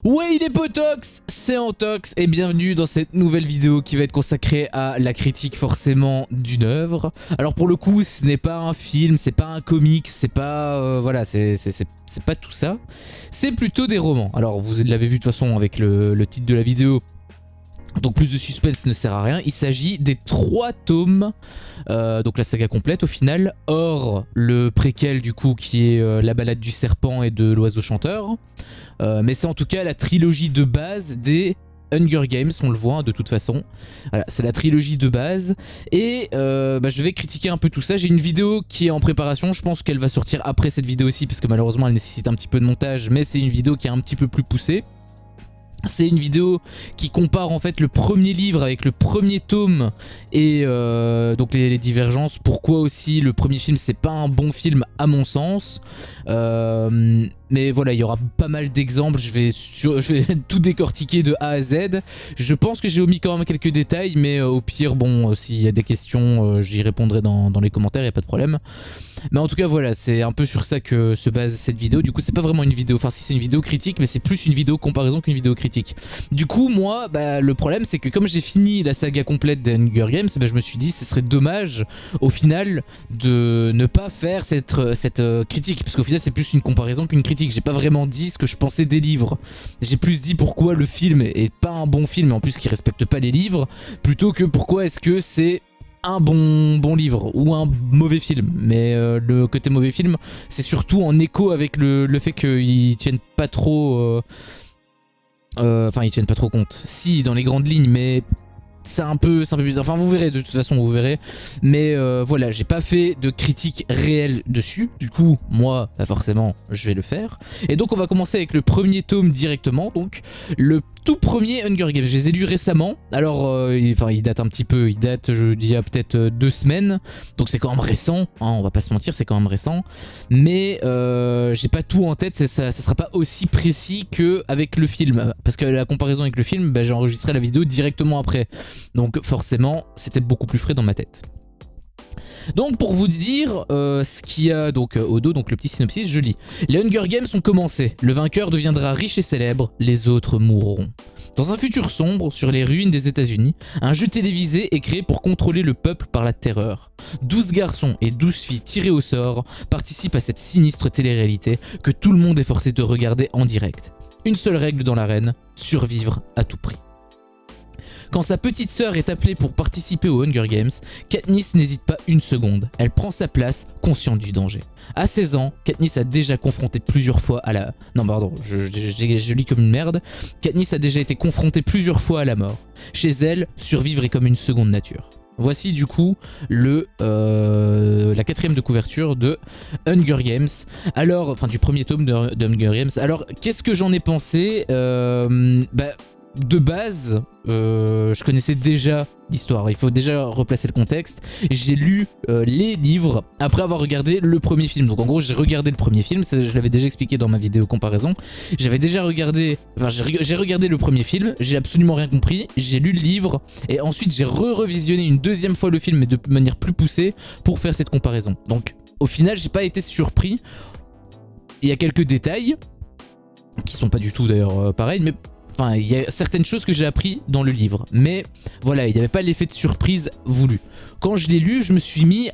Ouais les potox, c'est Antox et bienvenue dans cette nouvelle vidéo qui va être consacrée à la critique forcément d'une œuvre. Alors pour le coup ce n'est pas un film, c'est pas un comics, c'est pas... voilà, c'est pas tout ça. C'est plutôt des romans. Alors vous l'avez vu de toute façon avec le titre de la vidéo. Donc plus de suspense ne sert à rien, il s'agit des 3 tomes, donc la saga complète au final, hors le préquel du coup qui est la balade du serpent et de l'oiseau chanteur, mais c'est en tout cas la trilogie de base des Hunger Games, on le voit hein, de toute façon, voilà, c'est la trilogie de base, et je vais critiquer un peu tout ça. J'ai une vidéo qui est en préparation, je pense qu'elle va sortir après cette vidéo aussi, parce que malheureusement elle nécessite un petit peu de montage, mais c'est une vidéo qui est un petit peu plus poussée. C'est une vidéo qui compare en fait le premier livre avec le premier tome et donc les divergences. Pourquoi aussi le premier film c'est pas un bon film à mon sens. Mais voilà, il y aura pas mal d'exemples, je vais tout décortiquer de A à Z. Je pense que j'ai omis quand même quelques détails, mais au pire, bon, s'il y a des questions, j'y répondrai dans les commentaires, il n'y a pas de problème. Mais en tout cas, voilà, c'est un peu sur ça que se base cette vidéo. Du coup, c'est pas vraiment une vidéo, enfin si c'est une vidéo critique, mais c'est plus une vidéo comparaison qu'une vidéo critique. Du coup, moi, le problème, c'est que comme j'ai fini la saga complète des Hunger Games, je me suis dit, ce serait dommage, au final, de ne pas faire cette critique, parce qu'au final, c'est plus une comparaison qu'une critique. J'ai pas vraiment dit ce que je pensais des livres. J'ai plus dit pourquoi le film est pas un bon film, et en plus qui respecte pas les livres, plutôt que pourquoi est-ce que c'est un bon livre ou un mauvais film. Mais le côté mauvais film, c'est surtout en écho avec le fait qu'ils tiennent pas trop... Enfin, ils tiennent pas trop compte. Si, dans les grandes lignes, mais... c'est un peu bizarre, enfin vous verrez de toute façon, vous verrez. Mais voilà, j'ai pas fait de critique réelle dessus. Du coup, moi, forcément, je vais le faire. Et donc on va commencer avec le premier tome directement. Donc le tout premier Hunger Games, je les ai lus récemment. Alors, il date un petit peu, il date, je dis, peut-être 2 semaines. Donc c'est quand même récent, hein, on va pas se mentir, c'est quand même récent. Mais j'ai pas tout en tête, ça sera pas aussi précis qu'avec le film. Parce que la comparaison avec le film, j'ai enregistré la vidéo directement après. Donc forcément, c'était beaucoup plus frais dans ma tête. Donc pour vous dire ce qu'il y a donc au dos, donc le petit synopsis, je lis. Les Hunger Games ont commencé, le vainqueur deviendra riche et célèbre, les autres mourront. Dans un futur sombre, sur les ruines des États-Unis, un jeu télévisé est créé pour contrôler le peuple par la terreur. 12 garçons et 12 filles tirés au sort participent à cette sinistre télé-réalité que tout le monde est forcé de regarder en direct. Une seule règle dans l'arène, survivre à tout prix. Quand sa petite sœur est appelée pour participer aux Hunger Games, Katniss n'hésite pas une seconde. Elle prend sa place, consciente du danger. À 16 ans, Katniss a déjà confronté plusieurs fois à la... Non pardon, je lis comme une merde. Katniss a déjà été confrontée plusieurs fois à la mort. Chez elle, survivre est comme une seconde nature. Voici du coup la 4ème de couverture de Hunger Games. Alors, enfin du premier tome de Hunger Games. Alors, qu'est-ce que j'en ai pensé de base, je connaissais déjà l'histoire, il faut déjà replacer le contexte. J'ai lu les livres après avoir regardé le premier film. Donc en gros j'ai regardé le premier film, je l'avais déjà expliqué dans ma vidéo comparaison. J'avais déjà regardé, enfin j'ai regardé le premier film, j'ai absolument rien compris, j'ai lu le livre et ensuite j'ai revisionné une 2e fois le film mais de manière plus poussée pour faire cette comparaison. Donc au final j'ai pas été surpris. Il y a quelques détails qui sont pas du tout d'ailleurs pareils, mais enfin, il y a certaines choses que j'ai appris dans le livre, mais voilà, il n'y avait pas l'effet de surprise voulu. Quand je l'ai lu, je me suis mis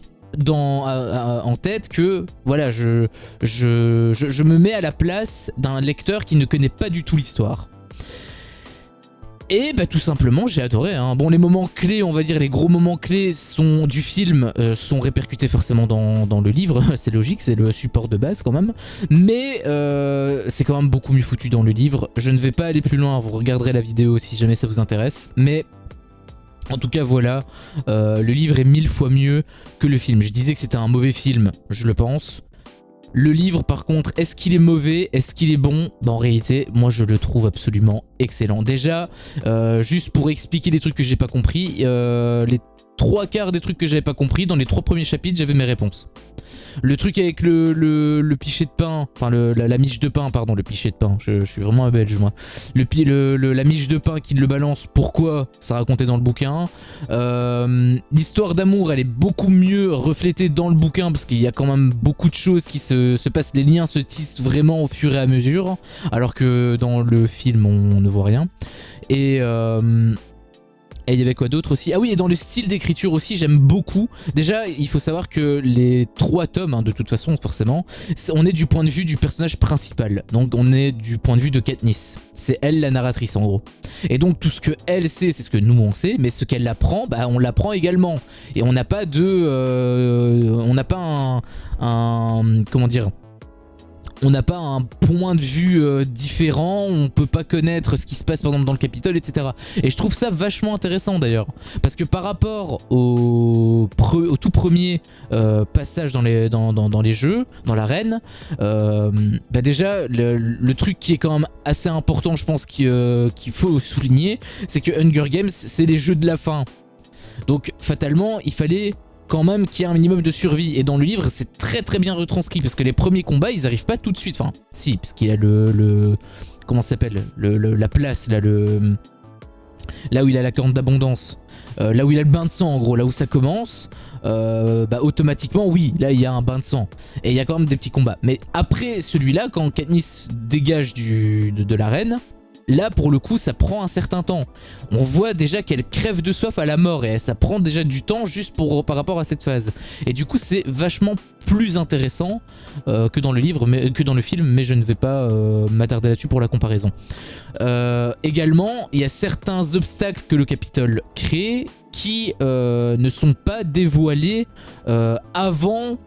en tête que voilà, je me mets à la place d'un lecteur qui ne connaît pas du tout l'histoire. Et tout simplement j'ai adoré hein. Bon, les moments clés, on va dire les gros moments clés du film sont répercutés forcément dans le livre. C'est logique, c'est le support de base quand même. Mais c'est quand même beaucoup mieux foutu dans le livre. Je ne vais pas aller plus loin, vous regarderez la vidéo si jamais ça vous intéresse. Mais en tout cas voilà, le livre est 1000 fois mieux que le film. Je disais que c'était un mauvais film, je le pense. Le livre par contre, est-ce qu'il est mauvais? Est-ce qu'il est bon? En réalité, moi je le trouve absolument excellent. Déjà, juste pour expliquer des trucs que j'ai pas compris, 3/4 des trucs que j'avais pas compris, dans les 3 premiers chapitres, j'avais mes réponses. Le truc avec le pichet de pain, enfin la miche de pain, pardon, le pichet de pain, je suis vraiment un belge moi. La miche de pain qui le balance, pourquoi ça racontait dans le bouquin. L'histoire d'amour, elle est beaucoup mieux reflétée dans le bouquin parce qu'il y a quand même beaucoup de choses qui se passent, les liens se tissent vraiment au fur et à mesure, alors que dans le film on ne voit rien. Et il y avait quoi d'autre aussi? Ah oui, et dans le style d'écriture aussi, j'aime beaucoup. Déjà, il faut savoir que les 3 tomes, hein, de toute façon, forcément, on est du point de vue du personnage principal. Donc on est du point de vue de Katniss. C'est elle la narratrice en gros. Et donc tout ce que elle sait, c'est ce que nous on sait, mais ce qu'elle apprend, bah on l'apprend également. Et on n'a pas on n'a pas comment dire, on n'a pas un point de vue différent, on peut pas connaître ce qui se passe par exemple dans le Capitole, etc. Et je trouve ça vachement intéressant d'ailleurs, parce que par rapport au tout premier passage dans les jeux, dans l'arène, bah déjà le truc qui est quand même assez important, je pense qu'il faut souligner, c'est que Hunger Games, c'est les jeux de la fin. Donc fatalement, il fallait quand même qu'il y ait un minimum de survie, et dans le livre c'est très très bien retranscrit parce que les premiers combats ils arrivent pas tout de suite, enfin si, parce qu'il y a comment ça s'appelle, la place là, là où il a la corne d'abondance, là où il a le bain de sang en gros, là où ça commence, bah automatiquement oui, là il y a un bain de sang et il y a quand même des petits combats. Mais après celui-là, quand Katniss dégage de l'arène, là pour le coup ça prend un certain temps. On voit déjà qu'elle crève de soif à la mort et ça prend déjà du temps juste par rapport à cette phase. Et du coup c'est vachement plus intéressant que dans le livre, que dans le film, mais je ne vais pas m'attarder là-dessus pour la comparaison. Également, il y a certains obstacles que le Capitole crée qui ne sont pas dévoilés avant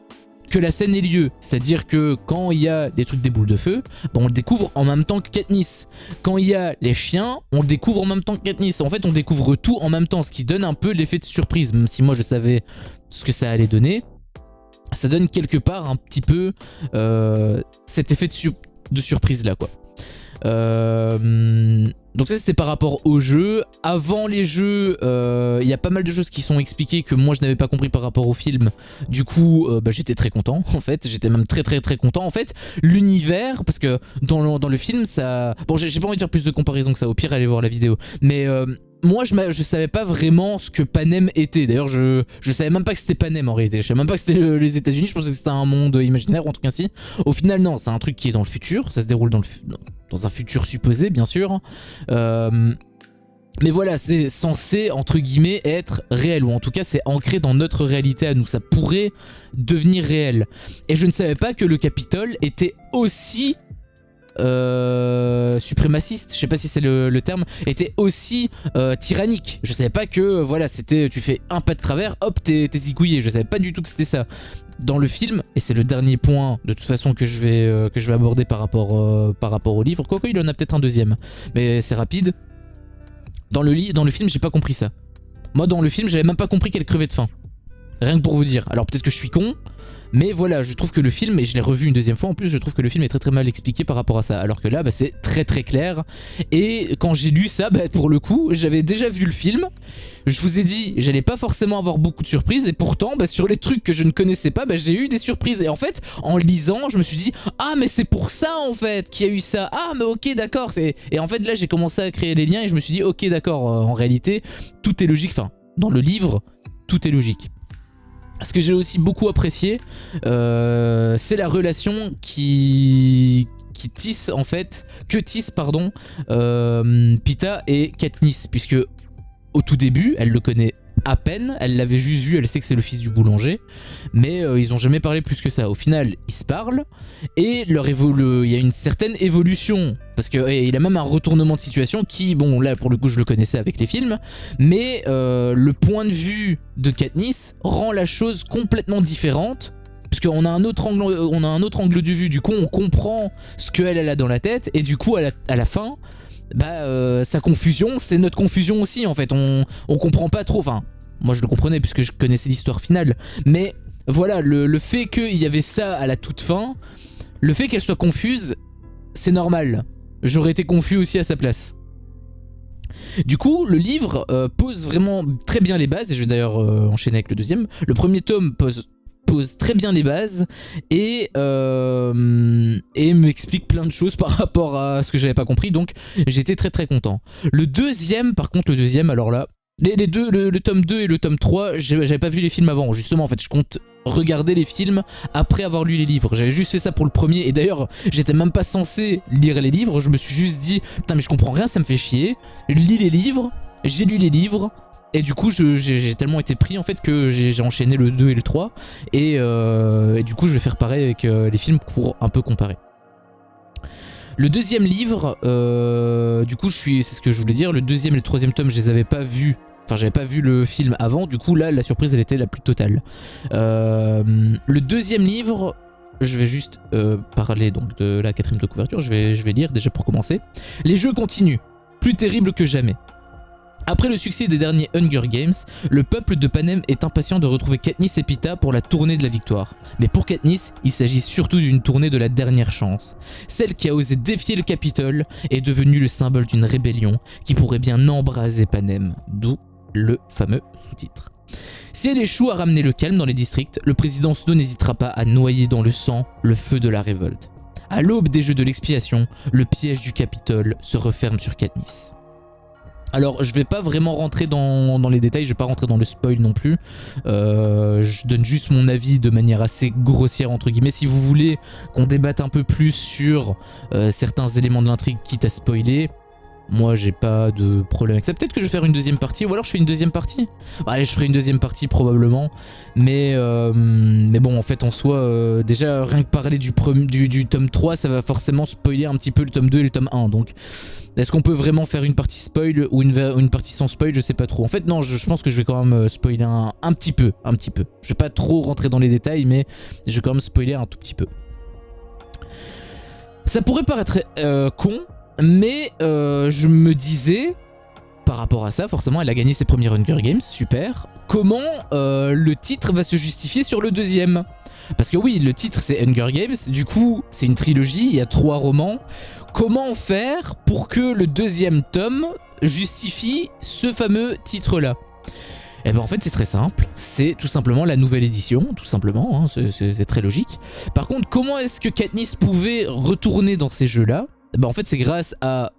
que la scène ait lieu. C'est-à-dire que quand il y a des trucs des boules de feu, bah on le découvre en même temps que Katniss. Quand il y a les chiens, on le découvre en même temps que Katniss. En fait, on découvre tout en même temps, ce qui donne un peu l'effet de surprise. Même si moi je savais ce que ça allait donner, ça donne quelque part un petit peu cet effet de surprise là quoi. Donc ça c'était par rapport aux jeux. Avant les jeux, il y a pas mal de choses qui sont expliquées que moi je n'avais pas compris par rapport au film. Du coup bah, j'étais très content en fait, j'étais même très content en fait. L'univers, parce que dans le film ça... Bon j'ai pas envie de faire plus de comparaison que ça, au pire allez voir la vidéo. Mais moi je savais pas vraiment ce que Panem était. D'ailleurs je savais même pas que c'était Panem en réalité. Je savais même pas que c'était les États-Unis, je pensais que c'était un monde imaginaire ou un truc ainsi. Au final non, c'est un truc qui est dans le futur, ça se déroule dans un futur supposé bien sûr. Mais voilà, c'est censé entre guillemets être réel, ou en tout cas c'est ancré dans notre réalité à nous, ça pourrait devenir réel. Et je ne savais pas que le Capitole était aussi suprémaciste, je sais pas si c'est le terme, était aussi tyrannique. Je savais pas que voilà, c'était tu fais un pas de travers, hop t'es zigouillé, je savais pas du tout que c'était ça. Dans le film, et c'est le dernier point de toute façon que je vais aborder par rapport au livre, quoique il en a peut-être un deuxième, mais c'est rapide. Dans le film j'ai pas compris ça. Moi dans le film j'avais même pas compris qu'elle crevait de faim. Rien que pour vous dire. Alors peut-être que je suis con, mais voilà, je trouve que le film, et je l'ai revu une deuxième fois en plus, je trouve que le film est très mal expliqué par rapport à ça. Alors que là, bah, c'est très clair. Et quand j'ai lu ça, bah, pour le coup, j'avais déjà vu le film. Je vous ai dit, j'allais pas forcément avoir beaucoup de surprises. Et pourtant, bah, sur les trucs que je ne connaissais pas, bah, j'ai eu des surprises. Et en fait, en lisant, je me suis dit, ah mais c'est pour ça en fait qu'il y a eu ça. Ah mais ok d'accord. Et en fait là, j'ai commencé à créer les liens et je me suis dit, ok d'accord, en réalité, tout est logique. Enfin, dans le livre, tout est logique. Ce que j'ai aussi beaucoup apprécié, c'est la relation qui tisse en fait, Peeta et Katniss, puisque au tout début, elle le connaît à peine, elle l'avait juste vu, elle sait que c'est le fils du boulanger, mais ils ont jamais parlé plus que ça. Au final, ils se parlent et il y a une certaine évolution, parce qu'il a même un retournement de situation qui, bon là pour le coup je le connaissais avec les films, mais le point de vue de Katniss rend la chose complètement différente. Parce qu'on a un autre angle de vue, du coup on comprend ce qu'elle a dans la tête, et du coup à la fin, bah sa confusion c'est notre confusion aussi en fait, on comprend pas trop, enfin moi je le comprenais puisque je connaissais l'histoire finale, mais voilà, le fait qu'il y avait ça à la toute fin, le fait qu'elle soit confuse, c'est normal, j'aurais été confus aussi à sa place. Du coup, le livre pose vraiment très bien les bases, et je vais d'ailleurs enchaîner avec le deuxième. Le premier tome pose très bien les bases et m'explique plein de choses par rapport à ce que j'avais pas compris, donc j'étais très très content. Le deuxième, par contre, alors là, les deux, le tome 2 et le tome 3, j'avais pas vu les films avant, justement, en fait, je compte regarder les films après avoir lu les livres. J'avais juste fait ça pour le premier, et d'ailleurs, j'étais même pas censé lire les livres, je me suis juste dit, putain, mais je comprends rien, ça me fait chier, je lis les livres, j'ai lu les livres, et du coup, j'ai tellement été pris en fait que j'ai enchaîné le 2 et le 3. Et du coup, je vais faire pareil avec les films pour un peu comparer. Le deuxième livre, du coup, c'est ce que je voulais dire. Le deuxième et le troisième tome, je les avais pas vus. Enfin, j'avais pas vu le film avant. Du coup, là, la surprise, elle était la plus totale. Le deuxième livre, je vais juste parler donc de la quatrième de couverture. Je vais lire déjà pour commencer. Les jeux continuent, plus terribles que jamais. Après le succès des derniers Hunger Games, le peuple de Panem est impatient de retrouver Katniss et Peeta pour la tournée de la victoire. Mais pour Katniss, il s'agit surtout d'une tournée de la dernière chance. Celle qui a osé défier le Capitole est devenue le symbole d'une rébellion qui pourrait bien embraser Panem, d'où le fameux sous-titre. Si elle échoue à ramener le calme dans les districts, le président Snow n'hésitera pas à noyer dans le sang le feu de la révolte. À l'aube des jeux de l'expiation, le piège du Capitole se referme sur Katniss. Alors je vais pas vraiment rentrer dans les détails, je vais pas rentrer dans le spoil non plus, je donne juste mon avis de manière assez grossière entre guillemets. Si vous voulez qu'on débatte un peu plus sur certains éléments de l'intrigue quitte à spoiler, moi j'ai pas de problème avec ça. Peut-être que je vais faire une deuxième partie, ou alors je fais une deuxième partie. Allez, je ferai une deuxième partie probablement, mais bon, en fait en soi, déjà rien que parler du tome 3, ça va forcément spoiler un petit peu le tome 2 et le tome 1, donc est-ce qu'on peut vraiment faire une partie spoil ou une partie sans spoil, je sais pas trop. En fait non, je pense que je vais quand même spoiler un petit peu. Je vais pas trop rentrer dans les détails, mais je vais quand même spoiler un tout petit peu. Ça pourrait paraître con, mais je me disais, par rapport à ça, forcément elle a gagné ses premiers Hunger Games, super. Comment le titre va se justifier sur le deuxième? Parce que oui, le titre c'est Hunger Games, du coup c'est une trilogie, il y a 3 romans. Comment faire pour que le deuxième tome justifie ce fameux titre-là? Et ben en fait c'est très simple, c'est tout simplement la nouvelle édition, tout simplement, hein, c'est très logique. Par contre, comment est-ce que Katniss pouvait retourner dans ces jeux-là? Ben en fait c'est grâce à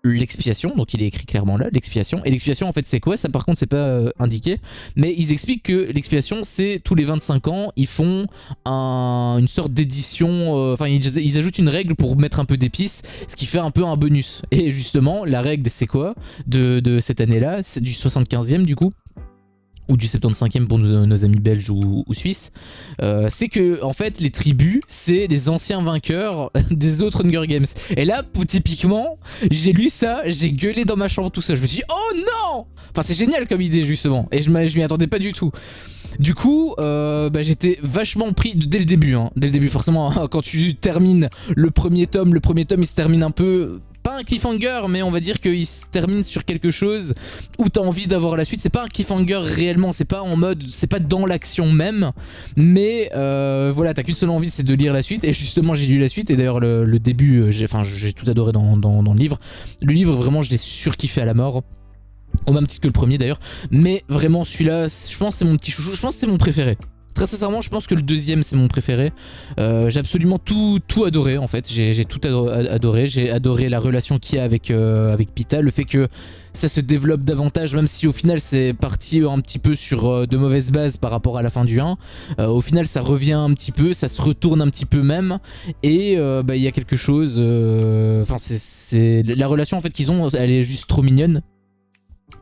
l'expiation, donc il est écrit clairement là, l'expiation. Et l'expiation en fait c'est quoi? Ça par contre c'est pas indiqué, mais ils expliquent que l'expiation c'est tous les 25 ans, ils font une sorte d'édition, enfin ils ajoutent une règle pour mettre un peu d'épices, ce qui fait un peu un bonus. Et justement la règle c'est quoi de cette année-là? C'est du 75e du coup, ou du 75e pour nos amis belges ou suisses, c'est que en fait les tribus c'est les anciens vainqueurs des autres Hunger Games. Et là typiquement j'ai lu ça, j'ai gueulé dans ma chambre tout seul, je me suis dit oh non, enfin c'est génial comme idée justement, et je m'y attendais pas du tout. Du coup, j'étais vachement pris dès le début, hein. Dès le début forcément, quand tu termines le premier tome il se termine un peu, pas un cliffhanger, mais on va dire qu'il se termine sur quelque chose où t'as envie d'avoir la suite. C'est pas un cliffhanger réellement, c'est pas en mode, c'est pas dans l'action même, mais voilà, t'as qu'une seule envie, c'est de lire la suite. Et justement j'ai lu la suite, et d'ailleurs le début, j'ai tout adoré dans le livre. Le livre vraiment je l'ai surkiffé à la mort, au même titre que le premier d'ailleurs, mais vraiment celui-là, je pense c'est mon petit chouchou, je pense c'est mon préféré. Très sincèrement, je pense que le deuxième c'est mon préféré. J'ai absolument tout adoré en fait. J'ai tout adoré. J'ai adoré la relation qu'il y a avec Peeta, le fait que ça se développe davantage, même si au final c'est parti un petit peu sur de mauvaises bases par rapport à la fin du 1. Au final ça revient un petit peu, ça se retourne un petit peu même, et il y a quelque chose. Enfin c'est la relation en fait qu'ils ont, elle est juste trop mignonne.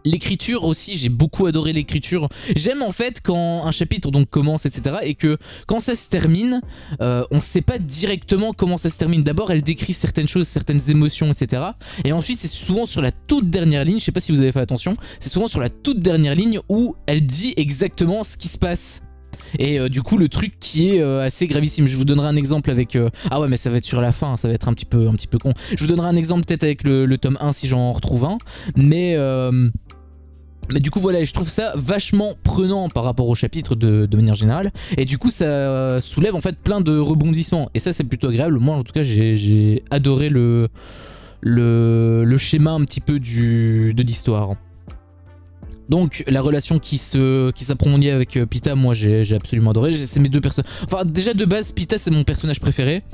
L'écriture aussi, j'ai beaucoup adoré l'écriture. J'aime en fait quand un chapitre donc commence, etc. et que quand ça se termine, on sait pas directement comment ça se termine. D'abord, elle décrit certaines choses, certaines émotions, etc. Et ensuite, c'est souvent sur la toute dernière ligne, je sais pas si vous avez fait attention, c'est souvent sur la toute dernière ligne où elle dit exactement ce qui se passe. Et du coup le truc qui est assez gravissime, je vous donnerai un exemple avec ah ouais mais ça va être sur la fin, ça va être un petit peu con. Je vous donnerai un exemple peut-être avec le tome 1 si j'en retrouve un, mais du coup voilà, je trouve ça vachement prenant par rapport au chapitre de manière générale, et du coup ça soulève en fait plein de rebondissements, et ça c'est plutôt agréable. Moi en tout cas j'ai adoré le schéma un petit peu de l'histoire. Donc la relation qui s'approfondit avec Pita, moi j'ai absolument adoré. C'est mes deux personnages. Enfin déjà de base Pita c'est mon personnage préféré,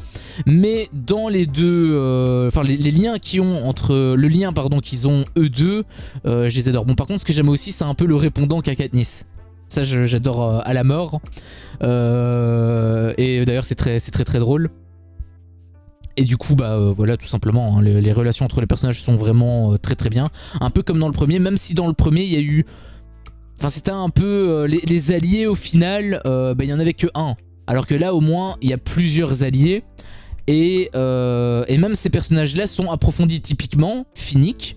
mais dans les deux, enfin les liens qu'ils ont entre le lien pardon qu'ils ont eux deux, je les adore. Bon par contre ce que j'aime aussi c'est un peu le répondant qu'a Katniss. Ça j'adore à la mort. Et d'ailleurs c'est très drôle. Et du coup bah voilà tout simplement hein, les relations entre les personnages sont vraiment très bien. Un peu comme dans le premier, même si dans le premier il y a eu... Enfin c'était un peu... les alliés au final, bah, il n'y en avait que un. Alors que là au moins il y a plusieurs alliés. Et même ces personnages là sont approfondis typiquement. Finnick,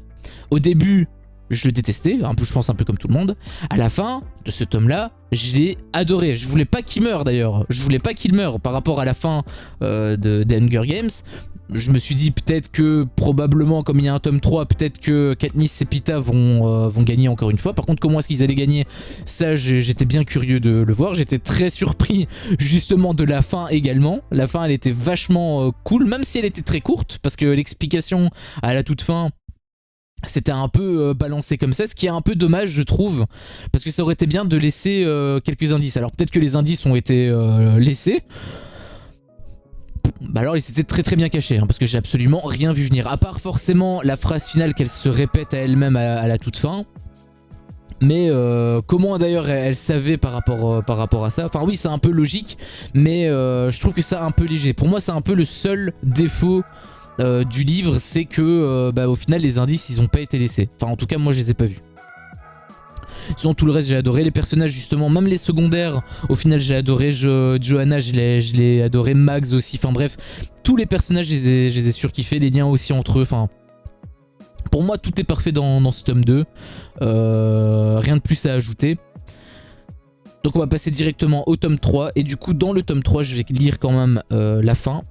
au début je le détestais, un peu, je pense un peu comme tout le monde. À la fin de ce tome là, je l'ai adoré. Je voulais pas qu'il meure d'ailleurs. Je voulais pas qu'il meure par rapport à la fin des Hunger Games. Je me suis dit peut-être que probablement comme il y a un tome 3, peut-être que Katniss et Pita vont gagner encore une fois. Par contre comment est-ce qu'ils allaient gagner, ça j'étais bien curieux de le voir. J'étais très surpris justement de la fin également. La fin elle était vachement cool, même si elle était très courte, parce que l'explication à la toute fin c'était un peu balancé comme ça, ce qui est un peu dommage je trouve, parce que ça aurait été bien de laisser quelques indices. Alors peut-être que les indices ont été laissés, bah alors ils s'étaient très bien cachés hein, parce que j'ai absolument rien vu venir, à part forcément la phrase finale qu'elle se répète à elle-même à la toute fin. Mais comment d'ailleurs elle savait par rapport à ça. Enfin oui c'est un peu logique, mais je trouve que c'est un peu léger. Pour moi c'est un peu le seul défaut du livre, c'est que bah, au final les indices ils ont pas été laissés. Enfin en tout cas moi je les ai pas vus. Sinon tout le reste j'ai adoré, les personnages justement, même les secondaires au final j'ai adoré. Johanna je l'ai adoré, Max aussi, enfin bref tous les personnages je les ai surkiffés, les liens aussi entre eux, enfin pour moi tout est parfait dans ce tome 2, rien de plus à ajouter. Donc on va passer directement au tome 3 et du coup dans le tome 3 je vais lire quand même la fin.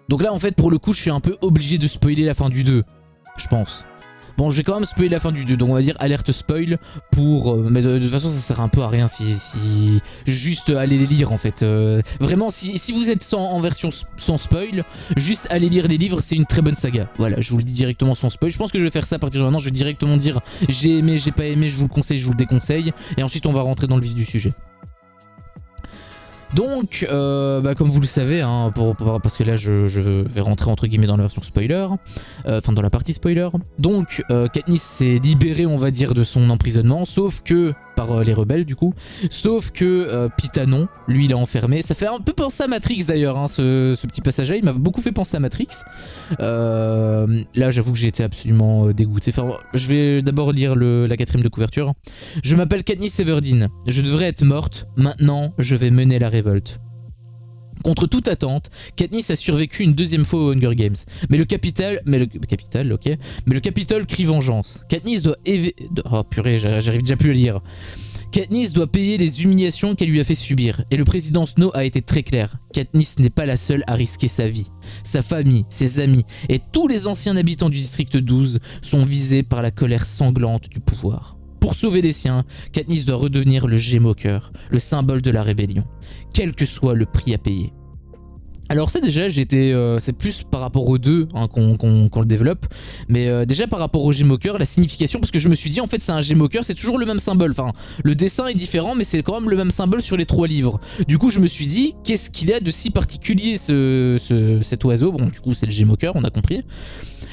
Donc là en fait pour le coup je suis un peu obligé de spoiler la fin du 2, je pense. Bon je vais quand même spoiler la fin du 2, donc on va dire alerte spoil pour... mais de toute façon ça sert un peu à rien si juste allez les lire en fait. Vraiment si vous êtes en version sans spoil, juste allez lire les livres, c'est une très bonne saga. Voilà je vous le dis directement sans spoil, je pense que je vais faire ça à partir de maintenant, je vais directement dire j'ai aimé, j'ai pas aimé, je vous le conseille, je vous le déconseille. Et ensuite on va rentrer dans le vif du sujet. Donc, bah, comme vous le savez, hein, parce que là je vais rentrer entre guillemets dans la version spoiler, enfin dans la partie spoiler. Donc, Katniss s'est libérée, on va dire, de son emprisonnement, sauf que par les rebelles du coup, sauf que Pita non, lui il est enfermé. Ça fait un peu penser à Matrix d'ailleurs, hein, ce petit passage là, il m'a beaucoup fait penser à Matrix. Là j'avoue que j'ai été absolument dégoûté. Enfin, je vais d'abord lire la quatrième de couverture. Je m'appelle Katniss Everdeen, je devrais être morte, maintenant je vais mener la révolte. Contre toute attente, Katniss a survécu une deuxième fois aux Hunger Games. Mais le Capitole crie vengeance. Katniss doit oh purée, j'arrive déjà plus à lire. Katniss doit payer les humiliations qu'elle lui a fait subir. Et le président Snow a été très clair. Katniss n'est pas la seule à risquer sa vie. Sa famille, ses amis et tous les anciens habitants du district 12 sont visés par la colère sanglante du pouvoir. Pour sauver les siens, Katniss doit redevenir le Gémoqueur, le symbole de la rébellion, quel que soit le prix à payer. Alors ça déjà, c'est plus par rapport aux deux hein, qu'on le développe, mais déjà par rapport au Gémoqueur, la signification, parce que je me suis dit en fait c'est un Gémoqueur, c'est toujours le même symbole, enfin le dessin est différent mais c'est quand même le même symbole sur les 3 livres. Du coup je me suis dit, qu'est-ce qu'il y a de si particulier cet oiseau, bon du coup c'est le Gémoqueur, on a compris.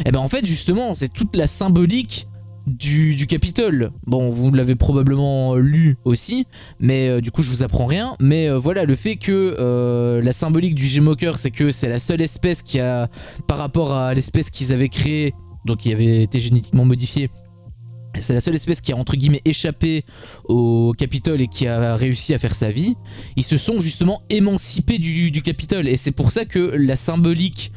Et ben en fait justement c'est toute la symbolique du Capitole. Bon vous l'avez probablement lu aussi, mais du coup je vous apprends rien, mais voilà le fait que la symbolique du Gémoqueur c'est que c'est la seule espèce qui a, par rapport à l'espèce qu'ils avaient créée, donc qui avait été génétiquement modifiée, c'est la seule espèce qui a entre guillemets échappé au Capitole et qui a réussi à faire sa vie. Ils se sont justement émancipés du Capitole et c'est pour ça que la symbolique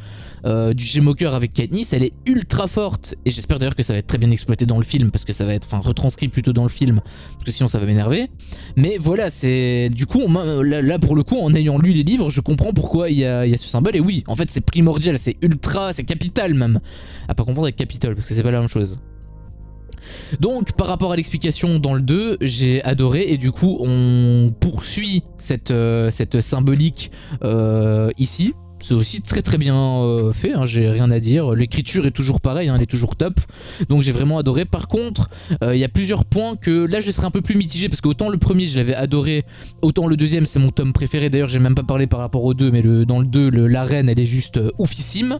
du Gémoqueur avec Katniss elle est ultra forte, et j'espère d'ailleurs que ça va être très bien exploité dans le film, parce que ça va être, enfin retranscrit plutôt dans le film, parce que sinon ça va m'énerver. Mais voilà, c'est du coup là pour le coup en ayant lu les livres je comprends pourquoi il y a ce symbole, et oui en fait c'est primordial, c'est ultra, c'est capital même, à pas confondre avec Capitole parce que c'est pas la même chose. Donc par rapport à l'explication dans le 2, j'ai adoré, et du coup on poursuit cette symbolique ici. c'est aussi très bien fait, hein, j'ai rien à dire. L'écriture est toujours pareille, hein, elle est toujours top. Donc j'ai vraiment adoré. Par contre, il y a plusieurs points que là je serais un peu plus mitigé parce qu'autant le premier je l'avais adoré, autant le deuxième c'est mon tome préféré. D'ailleurs j'ai même pas parlé par rapport au 2, mais dans le 2, la reine elle est juste oufissime.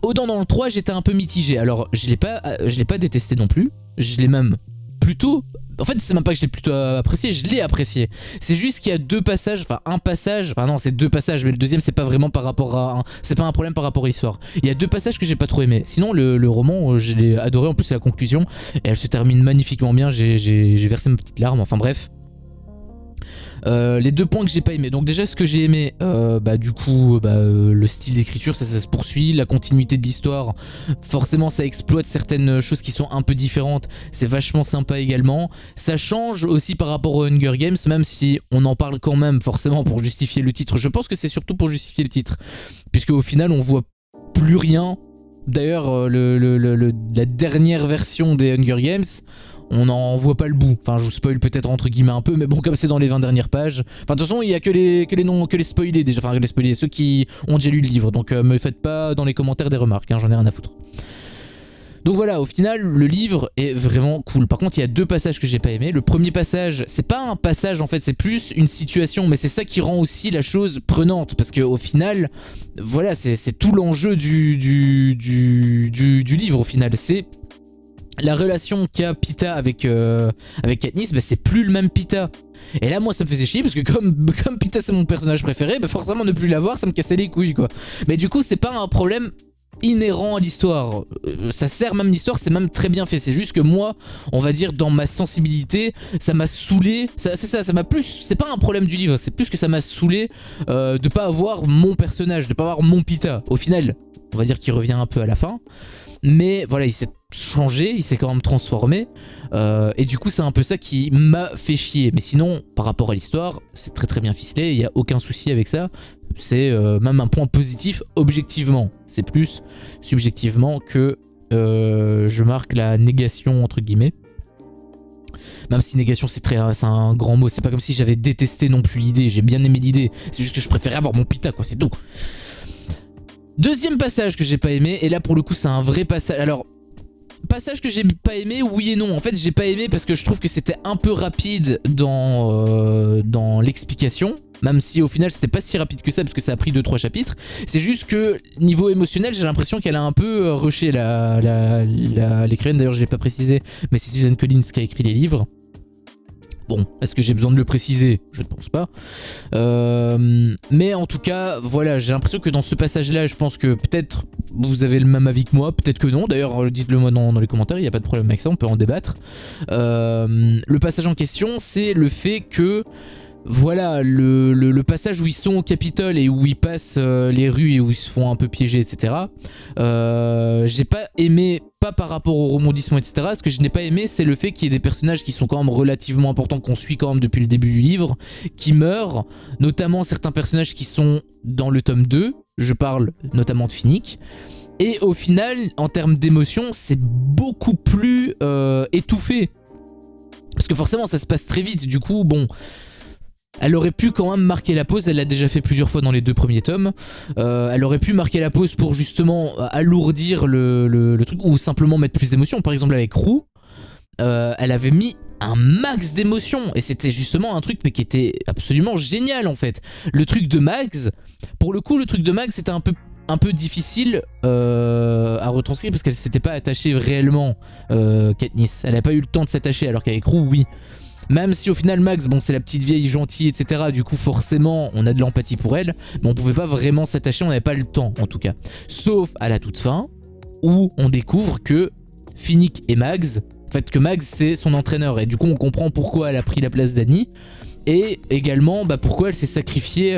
Autant dans le 3 j'étais un peu mitigé. Alors je l'ai pas détesté non plus. Je l'ai même plutôt... En fait c'est même pas que je l'ai plutôt apprécié, je l'ai apprécié. C'est juste qu'il y a deux passages, enfin un passage, enfin non c'est deux passages, mais le deuxième c'est pas vraiment par rapport à... C'est pas un problème par rapport à l'histoire. Il y a deux passages que j'ai pas trop aimé. Sinon le roman je l'ai adoré, en plus c'est la conclusion. Et elle se termine magnifiquement bien, j'ai versé ma petite larme, enfin bref. Les deux points que j'ai pas aimé, donc déjà ce que j'ai aimé, du coup le style d'écriture ça se poursuit, la continuité de l'histoire forcément ça exploite certaines choses qui sont un peu différentes, c'est vachement sympa également, ça change aussi par rapport aux Hunger Games, même si on en parle quand même forcément pour justifier le titre. Je pense que c'est surtout pour justifier le titre, puisque au final on voit plus rien. D'ailleurs la dernière version des Hunger Games, on n'en voit pas le bout. Enfin, je vous spoil peut-être entre guillemets un peu, mais bon, comme c'est dans les 20 dernières pages. Enfin, de toute façon, il y a que les spoilés déjà. Enfin, les spoilés, ceux qui ont déjà lu le livre. Donc, me faites pas dans les commentaires des remarques, hein, j'en ai rien à foutre. Donc voilà, au final, le livre est vraiment cool. Par contre, il y a deux passages que j'ai pas aimé. Le premier passage, c'est pas un passage en fait, c'est plus une situation, mais c'est ça qui rend aussi la chose prenante. Parce qu'au final, voilà, c'est tout l'enjeu du livre au final. C'est la relation qu'a Peeta avec Katniss, c'est plus le même Peeta. Et là moi ça me faisait chier parce que comme Peeta c'est mon personnage préféré, forcément ne plus l'avoir ça me cassait les couilles quoi. Mais du coup c'est pas un problème inhérent à l'histoire, ça sert même l'histoire, c'est même très bien fait. C'est juste que moi on va dire dans ma sensibilité ça m'a saoulé, ça m'a plus, c'est pas un problème du livre, c'est plus que ça m'a saoulé de pas avoir mon personnage, de pas avoir mon Peeta. Au final on va dire qu'il revient un peu à la fin, mais voilà il s'est changé, il s'est quand même transformé, et du coup c'est un peu ça qui m'a fait chier. Mais sinon par rapport à l'histoire c'est très bien ficelé, il n'y a aucun souci avec ça. C'est même un point positif objectivement, c'est plus subjectivement que je marque la négation entre guillemets. Même si négation c'est un grand mot, c'est pas comme si j'avais détesté non plus l'idée, j'ai bien aimé l'idée, c'est juste que je préférais avoir mon Peeta quoi, c'est tout. Deuxième passage que j'ai pas aimé, et là pour le coup c'est un vrai passage. Alors passage que j'ai pas aimé, oui et non. En fait j'ai pas aimé parce que je trouve que c'était un peu rapide dans l'explication. Même si au final c'était pas si rapide que ça parce que ça a pris 2-3 chapitres. C'est juste que niveau émotionnel j'ai l'impression qu'elle a un peu rushé l'écrivaine. D'ailleurs je l'ai pas précisé, mais c'est Suzanne Collins qui a écrit les livres. Bon, est-ce que j'ai besoin de le préciser? Je ne pense pas. Mais en tout cas, voilà, j'ai l'impression que dans ce passage-là, je pense que peut-être vous avez le même avis que moi, peut-être que non. D'ailleurs, dites-le moi dans les commentaires, il n'y a pas de problème avec ça, on peut en débattre. Le passage en question, c'est le fait que... Voilà, le passage où ils sont au Capitole et où ils passent les rues et où ils se font un peu piéger, etc. J'ai pas aimé, pas par rapport au rebondissement, etc. Ce que je n'ai pas aimé, c'est le fait qu'il y ait des personnages qui sont quand même relativement importants, qu'on suit quand même depuis le début du livre, qui meurent, notamment certains personnages qui sont dans le tome 2, je parle notamment de Finnick. Et au final, en termes d'émotion, c'est beaucoup plus étouffé. Parce que forcément, ça se passe très vite, du coup, bon... Elle aurait pu quand même marquer la pause, elle l'a déjà fait plusieurs fois dans les 2 premiers tomes. Elle aurait pu marquer la pause pour justement alourdir le truc ou simplement mettre plus d'émotion. Par exemple avec Roux, elle avait mis un max d'émotion et c'était justement un truc mais qui était absolument génial en fait. Le truc de Mags, pour le coup le truc de Mags c'était un peu difficile à retranscrire parce qu'elle s'était pas attachée réellement Katniss. Elle n'a pas eu le temps de s'attacher alors qu'avec Roux oui. Même si au final Max, bon c'est la petite vieille gentille etc. Du coup forcément on a de l'empathie pour elle. Mais on pouvait pas vraiment s'attacher, on n'avait pas le temps en tout cas. Sauf à la toute fin où on découvre que Finnick et Mags, en fait que Mags c'est son entraîneur. Et du coup on comprend pourquoi elle a pris la place d'Annie. Et également pourquoi elle s'est sacrifiée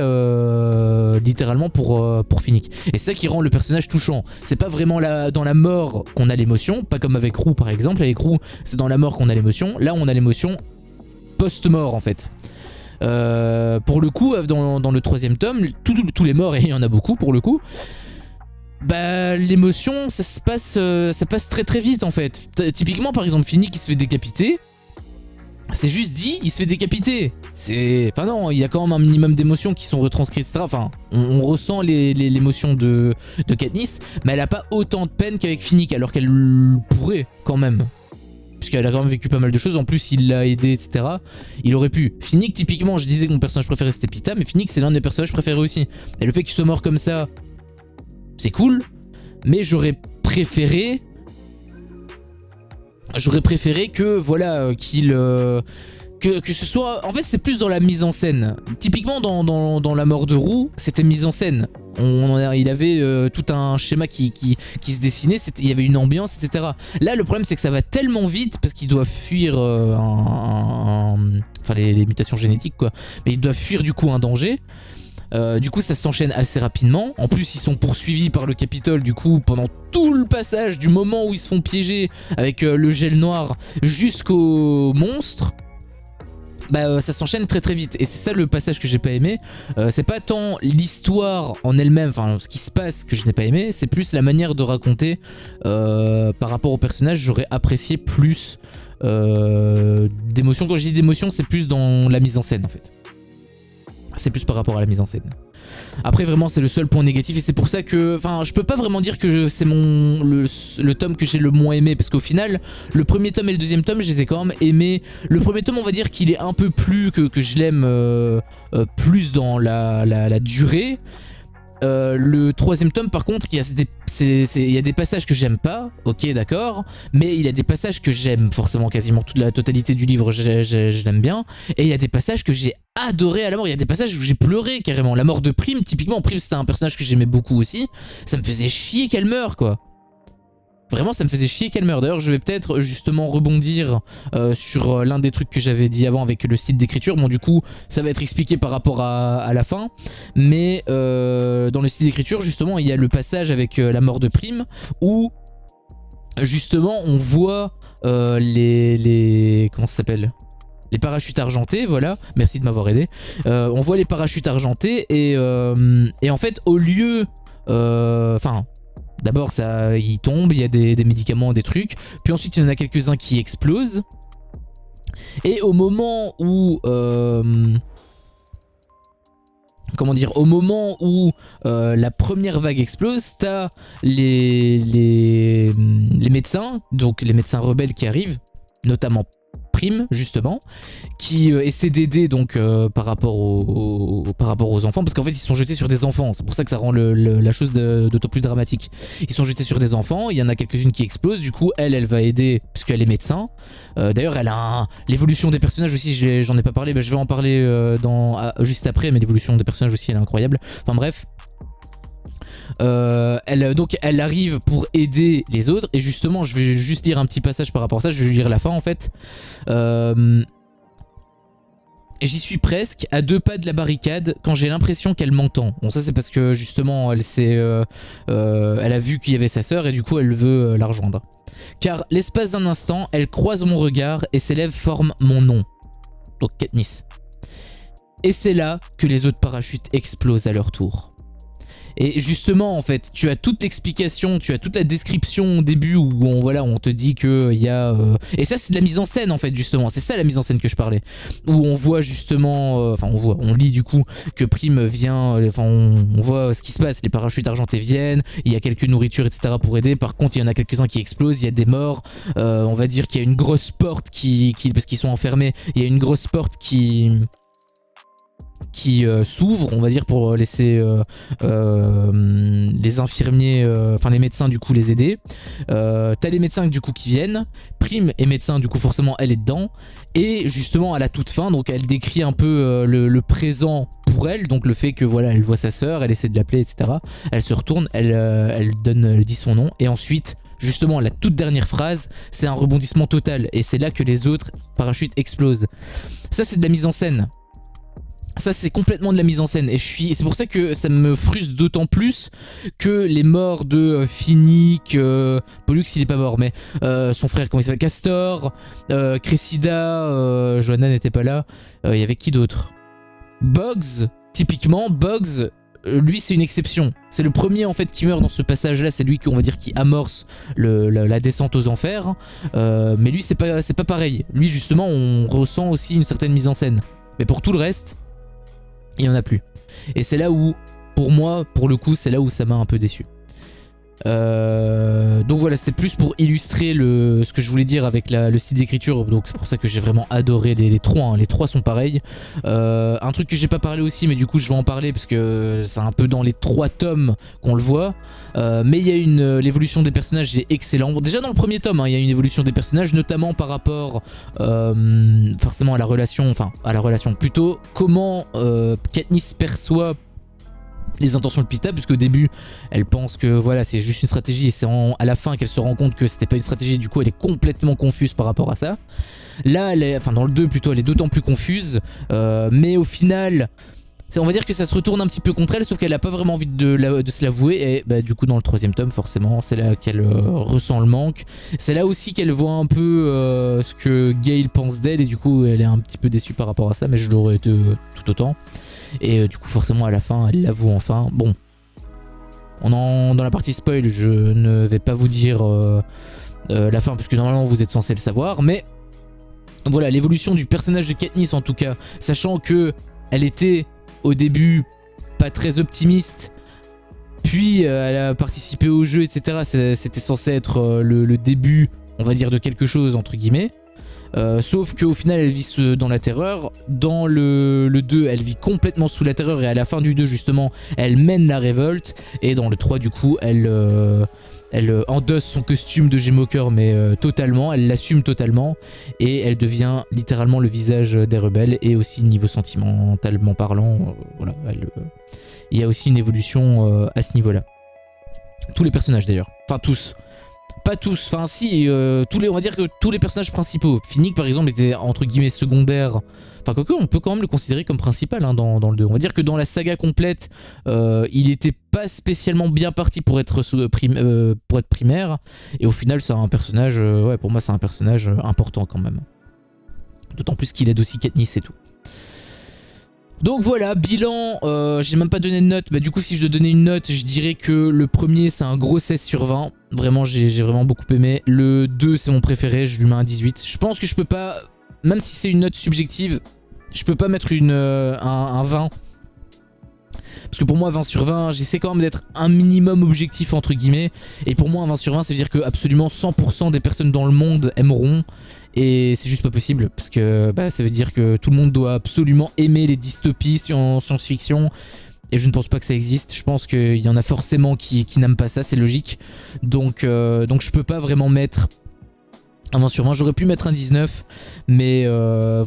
littéralement pour Finnick. Et c'est ça qui rend le personnage touchant. C'est pas vraiment dans la mort qu'on a l'émotion, pas comme avec Roux par exemple. Avec Roux c'est dans la mort qu'on a l'émotion. Là on a l'émotion post-mort en fait. Pour le coup dans le 3e tome tous les morts, et il y en a beaucoup pour le coup, l'émotion ça passe très vite en fait. Typiquement par exemple Finnick qui se fait décapiter, C'est juste dit, il se fait décapiter. C'est... Enfin non, il y a quand même un minimum d'émotions qui sont retranscrites, etc. Enfin, on ressent l'émotion de Katniss, mais elle a pas autant de peine qu'avec Finnick, alors qu'elle pourrait quand même. Puisqu'elle a quand même vécu pas mal de choses, en plus il l'a aidé, etc. Il aurait pu. Finnick, typiquement, je disais que mon personnage préféré c'était Pita, mais Finnick c'est l'un des personnages préférés aussi. Et le fait qu'il soit mort comme ça, c'est cool, mais j'aurais préféré que, voilà, que ce soit... En fait, c'est plus dans la mise en scène. Typiquement, dans La mort de Roux, c'était mise en scène. Il avait tout un schéma qui se dessinait, il y avait une ambiance, etc. Là, le problème, c'est que ça va tellement vite, parce qu'il doit fuir enfin, les mutations génétiques, quoi. Mais il doit fuir, du coup, un danger. Du coup ça s'enchaîne assez rapidement. En plus ils sont poursuivis par le Capitole. Du coup pendant tout le passage du moment où ils se font piéger avec le gel noir jusqu'au monstre, bah ça s'enchaîne très très vite. Et c'est ça le passage que j'ai pas aimé. C'est pas tant l'histoire en elle-même, enfin ce qui se passe que je n'ai pas aimé, c'est plus la manière de raconter par rapport au personnage. J'aurais apprécié plus d'émotion. Quand je dis d'émotion, c'est plus dans la mise en scène en fait. C'est plus par rapport à la mise en scène. Après vraiment c'est le seul point négatif et c'est pour ça que... Enfin je peux pas vraiment dire que c'est le tome que j'ai le moins aimé, parce qu'au final le premier tome et le deuxième tome je les ai quand même aimés. Le premier tome on va dire qu'il est un peu plus que je l'aime plus dans la durée. Le troisième tome par contre il y a des passages que j'aime pas, ok d'accord, mais il y a des passages que j'aime forcément, quasiment toute la totalité du livre je l'aime bien, et il y a des passages que j'ai adoré à la mort. Il y a des passages où j'ai pleuré carrément. La mort de Prime, typiquement, Prime c'était un personnage que j'aimais beaucoup aussi, ça me faisait chier qu'elle meure quoi. Vraiment ça me faisait chier qu'elle meure. D'ailleurs je vais peut-être justement rebondir sur l'un des trucs que j'avais dit avant avec le style d'écriture. Bon du coup ça va être expliqué par rapport à la fin. Mais dans le style d'écriture justement il y a le passage avec la mort de Prime où justement on voit comment ça s'appelle, les parachutes argentés, voilà, merci de m'avoir aidé. On voit les parachutes argentés et en fait au lieu... Enfin... D'abord, il tombe, il y a des médicaments, des trucs. Puis ensuite, il y en a quelques-uns qui explosent. Et au moment où... comment dire, au moment où la première vague explose, t'as les médecins, donc les médecins rebelles qui arrivent, notamment Prime justement, qui essaie d'aider donc par rapport aux enfants, parce qu'en fait ils sont jetés sur des enfants, c'est pour ça que ça rend la chose d'autant plus dramatique. Ils sont jetés sur des enfants, il y en a quelques-unes qui explosent, du coup elle va aider parce qu'elle est médecin. D'ailleurs elle a l'évolution des personnages aussi, j'en ai pas parlé, je vais en parler juste après, mais l'évolution des personnages aussi elle est incroyable. Enfin bref. Donc elle arrive pour aider les autres, et justement je vais juste lire un petit passage par rapport à ça, je vais lire la fin en fait. J'y suis presque, à 2 pas de la barricade, quand j'ai l'impression qu'elle m'entend. Bon ça c'est parce que justement elle a vu qu'il y avait sa sœur et du coup elle veut la rejoindre. Car l'espace d'un instant, elle croise mon regard et ses lèvres forment mon nom. Donc Katniss. Et c'est là que les autres parachutes explosent à leur tour. Et justement en fait tu as toute l'explication, tu as toute la description au début où on te dit qu'il y a... Et ça c'est de la mise en scène en fait justement, c'est ça la mise en scène que je parlais. Où on voit justement, on lit du coup que Prime vient, on voit ce qui se passe, les parachutes argentés viennent, il y a quelques nourritures etc pour aider. Par contre il y en a quelques-uns qui explosent, il y a des morts, on va dire qu'il y a une grosse porte parce qu'ils sont enfermés, il y a une grosse porte qui s'ouvre, on va dire, pour laisser les infirmiers, enfin les médecins du coup les aider. T'as les médecins du coup qui viennent, Prime est médecin du coup forcément elle est dedans, et justement à la toute fin donc elle décrit un peu le présent pour elle, donc le fait que voilà elle voit sa sœur, elle essaie de l'appeler etc, elle se retourne, elle dit son nom, et ensuite justement la toute dernière phrase c'est un rebondissement total, et c'est là que les autres parachutes explosent. Ça c'est de la mise en scène. Ça c'est complètement de la mise en scène, et c'est pour ça que ça me frustre d'autant plus que les morts de Finnick, Pollux il est pas mort mais son frère comment il s'appelle, Castor, Cressida, Johanna n'était pas là, il y avait qui d'autre, Bugs, typiquement Bugs, lui c'est une exception. C'est le premier en fait qui meurt dans ce passage là, c'est lui qui on va dire qui amorce la descente aux enfers. Mais lui c'est pas pareil. Lui justement on ressent aussi une certaine mise en scène. Mais pour tout le reste, il n'y en a plus. Et c'est là où, pour moi, pour le coup, c'est là où ça m'a un peu déçu. Donc voilà, c'était plus pour illustrer ce que je voulais dire avec le style d'écriture. Donc c'est pour ça que j'ai vraiment adoré les trois. Hein. Les trois sont pareils. Un truc que j'ai pas parlé aussi, mais du coup je vais en parler parce que c'est un peu dans les 3 tomes qu'on le voit. Mais il y a l'évolution des personnages est excellent. Bon, déjà dans le premier tome, hein, il y a une évolution des personnages, notamment par rapport forcément à la relation, plutôt comment Katniss perçoit les intentions de Pita, puisque au début elle pense que voilà c'est juste une stratégie et c'est à la fin qu'elle se rend compte que c'était pas une stratégie, du coup elle est complètement confuse par rapport à ça. Là dans le 2 plutôt, elle est d'autant plus confuse, mais au final on va dire que ça se retourne un petit peu contre elle, sauf qu'elle a pas vraiment envie de se l'avouer, et bah, du coup dans le 3e tome forcément c'est là qu'elle ressent le manque. C'est là aussi qu'elle voit un peu ce que Gale pense d'elle, et du coup elle est un petit peu déçue par rapport à ça, mais je l'aurais été tout autant. Et du coup forcément à la fin elle l'avoue enfin. Bon, dans la partie spoil je ne vais pas vous dire la fin, parce que normalement vous êtes censé le savoir, mais voilà l'évolution du personnage de Katniss en tout cas, sachant que elle était au début pas très optimiste, puis elle a participé au jeu etc, c'était censé être le début on va dire de quelque chose entre guillemets. Sauf qu'au final elle vit dans la terreur. Dans le 2 elle vit complètement sous la terreur, et à la fin du 2 justement elle mène la révolte, et dans le 3 du coup elle endosse son costume de Gémoker, mais totalement, elle l'assume totalement, et elle devient littéralement le visage des rebelles, et aussi niveau sentimentalement parlant, voilà, il y a aussi une évolution à ce niveau là. Tous les personnages d'ailleurs, enfin tous. Pas tous, enfin si, on va dire que tous les personnages principaux. Finnick par exemple était entre guillemets secondaire, enfin quoique on peut quand même le considérer comme principal hein, dans le 2. On va dire que dans la saga complète, il était pas spécialement bien parti pour être primaire, et au final c'est un personnage, ouais pour moi c'est un personnage important quand même. D'autant plus qu'il aide aussi Katniss et tout. Donc voilà, bilan, j'ai même pas donné de note, bah du coup si je dois donner une note, je dirais que le premier c'est un gros 16 sur 20, vraiment j'ai vraiment beaucoup aimé. Le 2 c'est mon préféré, je lui mets un 18, je pense que je peux pas, même si c'est une note subjective, je peux pas mettre un 20. Parce que pour moi 20 sur 20, j'essaie quand même d'être un minimum objectif entre guillemets, et pour moi un 20 sur 20 ça veut dire que absolument 100% des personnes dans le monde aimeront. Et c'est juste pas possible, parce que bah, ça veut dire que tout le monde doit absolument aimer les dystopies en science-fiction. Et je ne pense pas que ça existe. Je pense qu'il y en a forcément qui n'aiment pas ça, c'est logique. Donc je peux pas vraiment mettre un 20 sur 20. J'aurais pu mettre un 19. Mais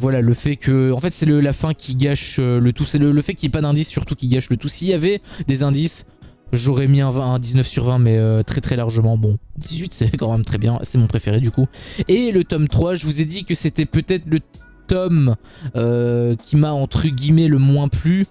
voilà, le fait que... En fait, c'est la fin qui gâche le tout. C'est le fait qu'il n'y ait pas d'indice surtout qui gâche le tout. S'il y avait des indices... J'aurais mis un 19 sur 20, mais très très largement. Bon, 18 c'est quand même très bien, c'est mon préféré du coup. Et le tome 3, je vous ai dit que c'était peut-être le tome qui m'a entre guillemets le moins plu.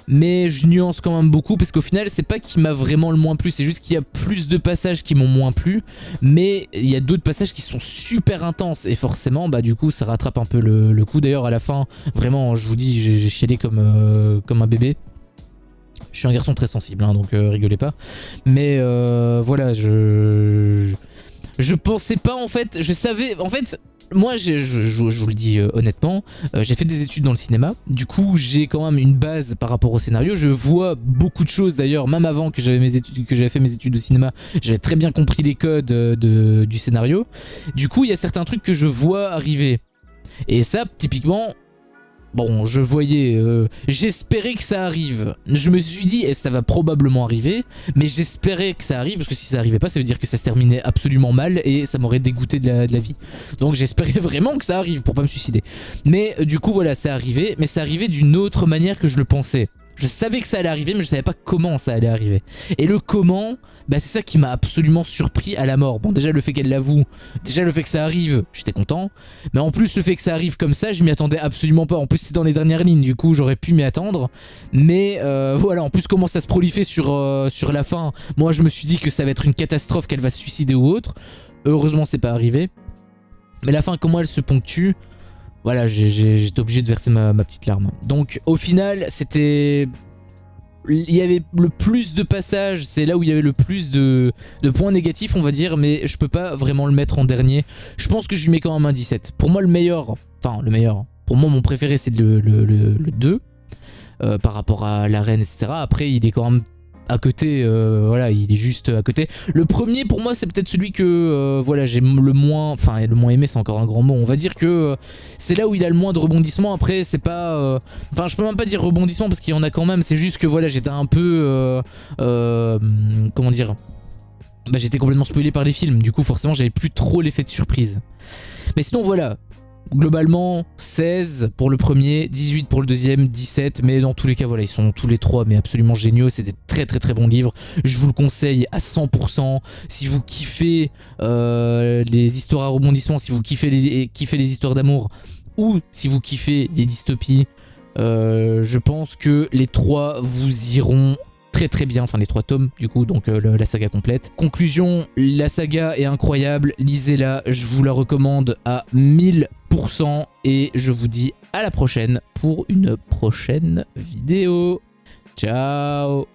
Mais je nuance quand même beaucoup, parce qu'au final c'est pas qu'il m'a vraiment le moins plu, c'est juste qu'il y a plus de passages qui m'ont moins plu. Mais il y a d'autres passages qui sont super intenses, et forcément bah du coup ça rattrape un peu le coup. D'ailleurs à la fin, vraiment je vous dis j'ai chialé comme un bébé. Je suis un garçon très sensible, hein, donc rigolez pas. Mais voilà, je pensais pas en fait, je savais, en fait, moi je vous le dis honnêtement, j'ai fait des études dans le cinéma, du coup j'ai quand même une base par rapport au scénario, je vois beaucoup de choses d'ailleurs, même avant que j'avais fait mes études de cinéma, j'avais très bien compris les codes du scénario. Du coup il y a certains trucs que je vois arriver, et ça typiquement... Bon, je voyais, j'espérais que ça arrive. Je me suis dit, et ça va probablement arriver, mais j'espérais que ça arrive, parce que si ça arrivait pas, ça veut dire que ça se terminait absolument mal et ça m'aurait dégoûté de la vie. Donc j'espérais vraiment que ça arrive pour pas me suicider. Mais du coup, voilà, c'est arrivé, mais c'est arrivé d'une autre manière que je le pensais. Je savais que ça allait arriver, mais je savais pas comment ça allait arriver. Et le comment, bah c'est ça qui m'a absolument surpris à la mort. Bon, déjà le fait qu'elle l'avoue, déjà le fait que ça arrive, j'étais content. Mais en plus le fait que ça arrive comme ça, je m'y attendais absolument pas. En plus c'est dans les dernières lignes, du coup j'aurais pu m'y attendre. Mais voilà, en plus comment ça se prolifait sur la fin. Moi je me suis dit que ça va être une catastrophe, qu'elle va se suicider ou autre. Heureusement c'est pas arrivé. Mais la fin, comment elle se ponctue, voilà, j'étais obligé de verser ma petite larme. Donc au final, c'était il y avait le plus de passages, c'est là où il y avait le plus de points négatifs on va dire, mais je peux pas vraiment le mettre en dernier. Je pense que je lui mets quand même un 17. Pour moi le meilleur, pour moi mon préféré c'est le 2 par rapport à l'arène etc. Après il est quand même à côté, voilà, il est juste à côté. Le premier pour moi c'est peut-être celui que voilà, j'ai le moins aimé, c'est encore un grand mot. On va dire que c'est là où il a le moins de rebondissements. Après c'est pas, je peux même pas dire rebondissement parce qu'il y en a quand même. C'est juste que voilà, j'étais un peu, comment dire, j'étais complètement spoilé par les films. Du coup forcément j'avais plus trop l'effet de surprise. Mais sinon voilà. Globalement 16 pour le premier, 18 pour le deuxième, 17, mais dans tous les cas voilà, ils sont tous les trois mais absolument géniaux, c'est des très bons livres, je vous le conseille à 100%, si vous kiffez les histoires à rebondissement, si vous kiffez les histoires d'amour, ou si vous kiffez les dystopies, je pense que les trois vous iront très bien, enfin les 3 tomes du coup, donc la saga complète. Conclusion, la saga est incroyable, lisez-la, je vous la recommande à 1000% et je vous dis à la prochaine pour une prochaine vidéo. Ciao.